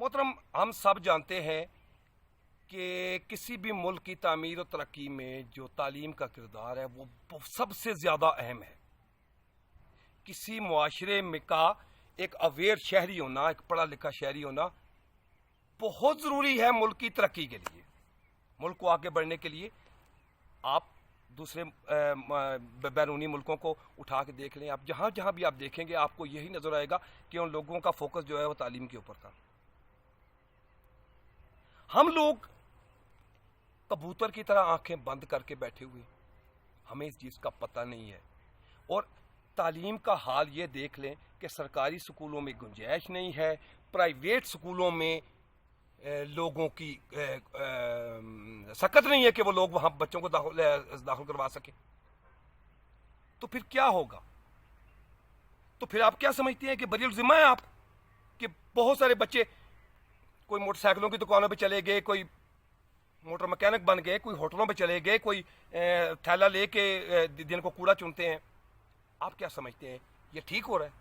मोहतरम, हम सब जानते हैं कि किसी भी मुल्क की तामीर और तरक्की में जो तालीम का किरदार है वो सबसे ज़्यादा अहम है। किसी मुआशरे में का एक अवेयर शहरी होना, एक पढ़ा लिखा शहरी होना बहुत ज़रूरी है मुल्क की तरक्की के लिए, मुल्क को आगे बढ़ने के लिए। आप दूसरे बैरूनी मुल्कों को उठा के देख लें, आप जहाँ जहाँ भी आप देखेंगे आपको यही नज़र आएगा कि उन लोगों का फोकस जो है वो तालीम के ऊपर था। हम लोग कबूतर की तरह आंखें बंद करके बैठे हुए, हमें इस चीज़ का पता नहीं है। और तालीम का हाल ये देख लें कि सरकारी स्कूलों में गुंजाइश नहीं है, प्राइवेट स्कूलों में लोगों की सकत नहीं है कि वो लोग वहाँ बच्चों को दाखिल करवा सके। तो फिर क्या होगा? तो फिर आप क्या समझते हैं कि बरीउल ज़िम्मा है आप कि बहुत सारे बच्चे कोई मोटरसाइकिलों की दुकानों पे चले गए, कोई मोटर मैकेनिक बन गए, कोई होटलों पे चले गए, कोई थैला लेके दिन को कूड़ा चुनते हैं। आप क्या समझते हैं ये ठीक हो रहा है?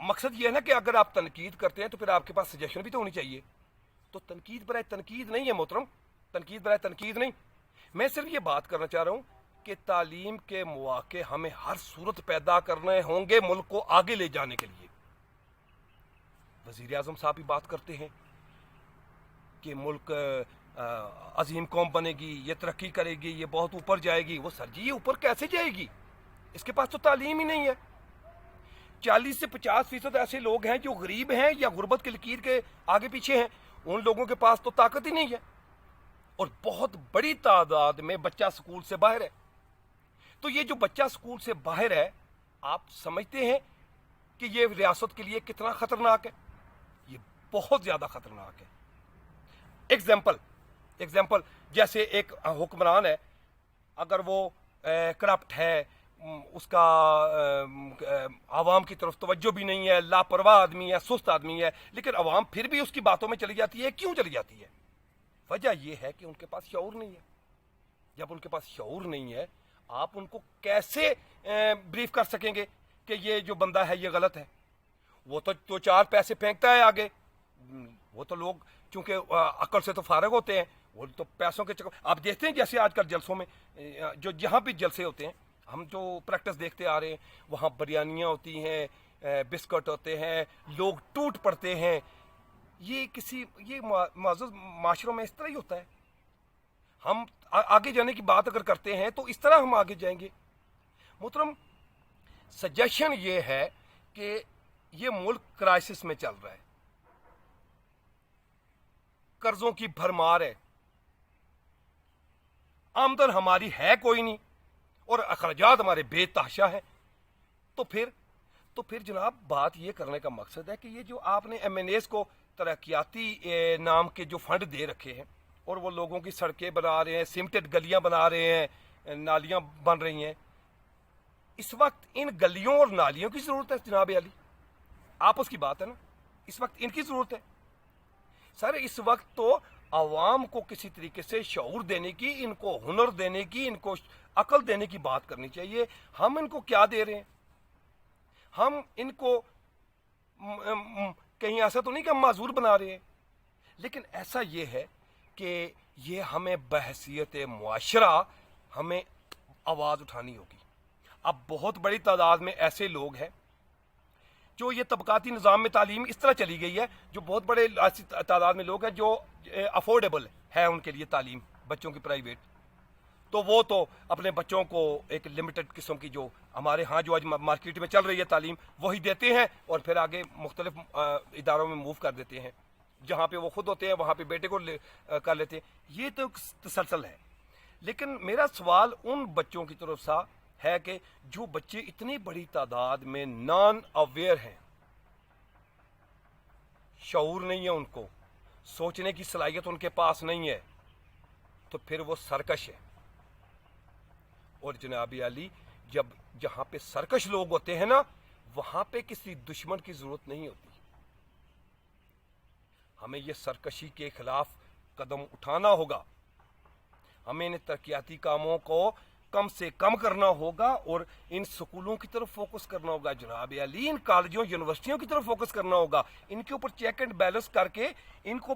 मकसद ये है ना कि अगर आप तनकीद करते हैं तो फिर आपके पास सजेशन भी तो होनी चाहिए। तो तनकीद बराए तनकीद नहीं है मोहतरम, तनकीद बराए तनकीद नहीं। मैं सिर्फ ये बात करना चाह रहा हूँ कि तालीम के मौके हमें हर सूरत पैदा करने होंगे मुल्क को आगे ले जाने के लिए। वज़ीर आज़म साहब भी बात करते हैं कि मुल्क अजीम कौम बनेगी, ये तरक्की करेगी, ये बहुत ऊपर जाएगी। वो सर जी ये ऊपर कैसे जाएगी? इसके पास तो तालीम ही नहीं है। 40 से 50% ऐसे लोग हैं जो गरीब हैं या गुर्बत की लकीर के आगे पीछे हैं, उन लोगों के पास तो ताकत ही नहीं है। और बहुत बड़ी तादाद में बच्चा स्कूल से बाहर है। तो ये जो बच्चा स्कूल से बाहर है, आप समझते हैं कि ये रियासत के लिए कितना खतरनाक है? ये बहुत ज्यादा खतरनाक है। एग्जाम्पल जैसे एक हुक्मरान है, अगर वो करप्ट है, उसका आवाम की तरफ तवज्जो भी नहीं है, लापरवाह आदमी है, सुस्त आदमी है, लेकिन आवाम फिर भी उसकी बातों में चली जाती है। क्यों चली जाती है? वजह यह है कि उनके पास शऊर नहीं है। जब उनके पास शऊर नहीं है, आप उनको कैसे ब्रीफ कर सकेंगे कि ये जो बंदा है ये गलत है? वो तो चार पैसे फेंकता है आगे। वो तो लोग चूंकि अकल से तो फारग होते हैं, वो तो पैसों के चक्कर। आप देखते हैं जैसे आजकल जलसों में जो जहाँ भी जलसे होते हैं, हम जो प्रैक्टिस देखते आ रहे हैं, वहाँ बिरयानियाँ होती हैं, बिस्कुट होते हैं, लोग टूट पड़ते हैं। ये माज़ूज़ माशरों में इस तरह ही होता है। हम आगे जाने की बात अगर करते हैं तो इस तरह हम आगे जाएंगे। मोहतरम, सजेशन ये है कि ये मुल्क क्राइसिस में चल रहा है, कर्जों की भरमार है, आमदन हमारी है कोई नहीं और अखराजात हमारे बेतहाशा हैं। तो फिर जनाब बात ये करने का मकसद है कि ये जो आपने MNAs को तरक्याती नाम के जो फंड दे रखे हैं और वो लोगों की सड़कें बना रहे हैं, सीमेंटेड गलियां बना रहे हैं, नालियां बन रही हैं, इस वक्त इन गलियों और नालियों की जरूरत है जनाब अली? आपस की बात है ना, इस वक्त इनकी जरूरत है सर। इस वक्त तो आवाम को किसी तरीके से शऊर देने की, इनको हुनर देने की, इनको अकल देने की बात करनी चाहिए। हम इनको क्या दे रहे हैं? हम इनको कहीं ऐसा तो नहीं कि हम माजूर बना रहे हैं, लेकिन ऐसा ये है कि ये हमें बहसीयत मुआशरा हमें आवाज़ उठानी होगी। अब बहुत बड़ी तादाद में ऐसे लोग हैं जो ये तबकाती निज़ाम में तालीम इस तरह चली गई है, जो बहुत बड़े ऐसी तादाद में लोग हैं जो अफोर्डेबल है उनके लिए तालीम बच्चों की प्राइवेट, तो वो तो अपने बच्चों को एक लिमिटेड किस्म की जो हमारे यहाँ जो आज मार्केट में चल रही है तालीम वही देते हैं और फिर आगे मुख्तलिफ इदारों में मूव कर देते हैं। जहाँ पे वो खुद होते हैं वहाँ पे बेटे को कर लेते हैं। ये तो तसलसल है। लेकिन मेरा सवाल उन बच्चों की तरफ सा है कि जो बच्चे इतनी बड़ी तादाद में नॉन अवेयर हैं, शऊर नहीं है, उनको सोचने की सलाहियत उनके पास नहीं है, तो फिर वो सरकश है। और जनाबी अली, जब जहां पे सरकश लोग होते हैं ना, वहां पे किसी दुश्मन की जरूरत नहीं होती। हमें ये सरकशी के खिलाफ कदम उठाना होगा। हमें इन तरक्याती कामों को कम से कम करना होगा और इन स्कूलों की तरफ फोकस करना होगा जनाब अली, इन कॉलेजों यूनिवर्सिटियों की तरफ फोकस करना होगा, इनके ऊपर चेक एंड बैलेंस करके इनको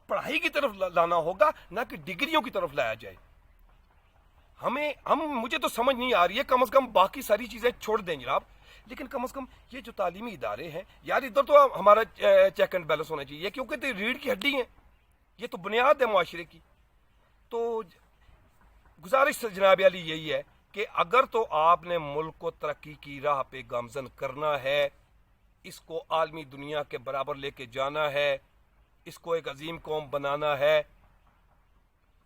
पढ़ाई की तरफ लाना होगा, ना कि डिग्रियों की तरफ लाया जाए। मुझे तो समझ नहीं आ रही है, कम से कम बाकी सारी चीज़ें छोड़ दें जनाब, लेकिन कम से कम ये जो तालीमी इदारे हैं यार, इधर तो हमारा चेक एंड बैलेंस होना चाहिए, क्योंकि तो रीढ़ की हड्डी है, ये तो बुनियाद है मुआशरे की। तो गुजारिश जनाब अली यही है कि अगर तो आपने मुल्क को तरक्की की राह पे गामजन करना है, इसको आलमी दुनिया के बराबर लेके जाना है, इसको एक अजीम कौम बनाना है,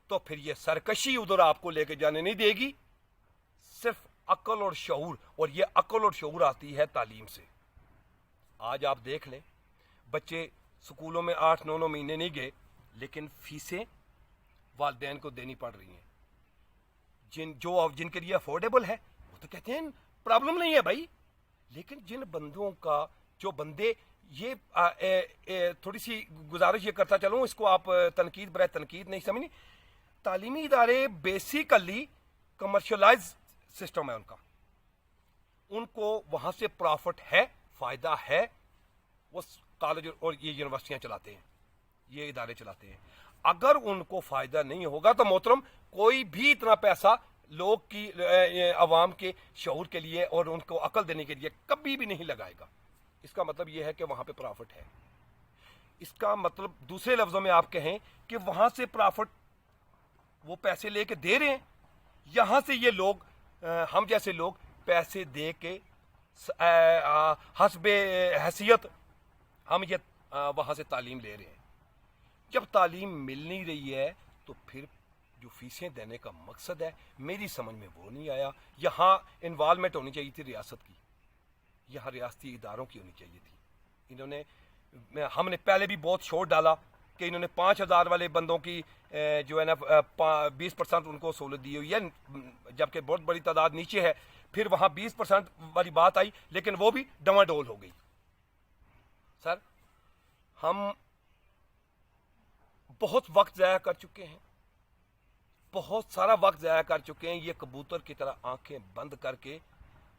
तो फिर ये सरकशी उधर आपको लेके जाने नहीं देगी। सिर्फ अक्ल और शऊर, और ये अक्ल और शऊर आती है तालीम से। आज आप देख लें, बच्चे स्कूलों में 8-9 महीने नहीं गए, लेकिन फीसें वालिदैन को देनी पड़ रही हैं। जिनके लिए अफोर्डेबल है वो तो कहते हैं प्रॉब्लम नहीं है भाई, लेकिन जिन बंदों का जो बंदे ये थोड़ी सी गुजारिश ये करता चलूँ, इसको आप तनकीद बराए तनकीद नहीं समझनी, तालीमी इदारे बेसिकली कमर्शलाइज सिस्टम है उनका, उनको वहाँ से प्रॉफिट है, फ़ायदा है, वो कॉलेज और ये यूनिवर्सिटियाँ चलाते हैं, ये इदारे चलाते हैं। अगर उनको फ़ायदा नहीं होगा तो मोहतरम कोई भी इतना पैसा लोग की अवाम के शऊर के लिए और उनको अकल देने के लिए कभी भी नहीं लगाएगा। इसका मतलब ये है कि वहाँ पे प्रॉफिट है। इसका मतलब दूसरे लफ्ज़ों में आप कहें कि वहाँ से प्रॉफिट वो पैसे लेके दे रहे हैं, यहाँ से ये लोग हम जैसे लोग पैसे दे के हस्बे हैसियत हम ये वहाँ से तालीम ले रहे हैं। जब तालीम मिल नहीं रही है तो फिर जो फीसें देने का मकसद है, मेरी समझ में वो नहीं आया। यहाँ इन्वॉल्वमेंट होनी चाहिए थी रियासत की, यहाँ रियासती इदारों की होनी चाहिए थी। हमने पहले भी बहुत शोर डाला कि इन्होंने 5,000 वाले बंदों की जो है ना 20% उनको सहूलत दी हुई है, जबकि बहुत बड़ी तादाद नीचे है। फिर वहाँ 20% वाली बात आई, लेकिन वो भी डमाडोल हो गई। सर, हम बहुत वक्त ज़ाया कर चुके हैं, बहुत सारा वक्त ज़ाया कर चुके हैं। ये कबूतर की तरह आंखें बंद करके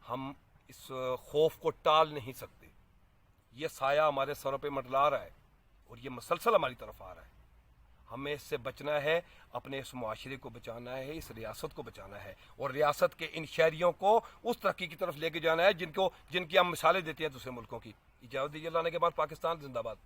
हम इस खौफ को टाल नहीं सकते। ये साया हमारे सरों पे मंडला रहा है और ये मसलसल हमारी तरफ आ रहा है। हमें इससे बचना है, अपने इस मुआशरे को बचाना है, इस रियासत को बचाना है, और रियासत के इन शहरियों को उस तरक्की की तरफ लेके जाना है जिनकी हम मिसालें देते हैं दूसरे मुल्कों की। इजाज़त दीजिए, लाने के बाद पाकिस्तान जिंदाबाद।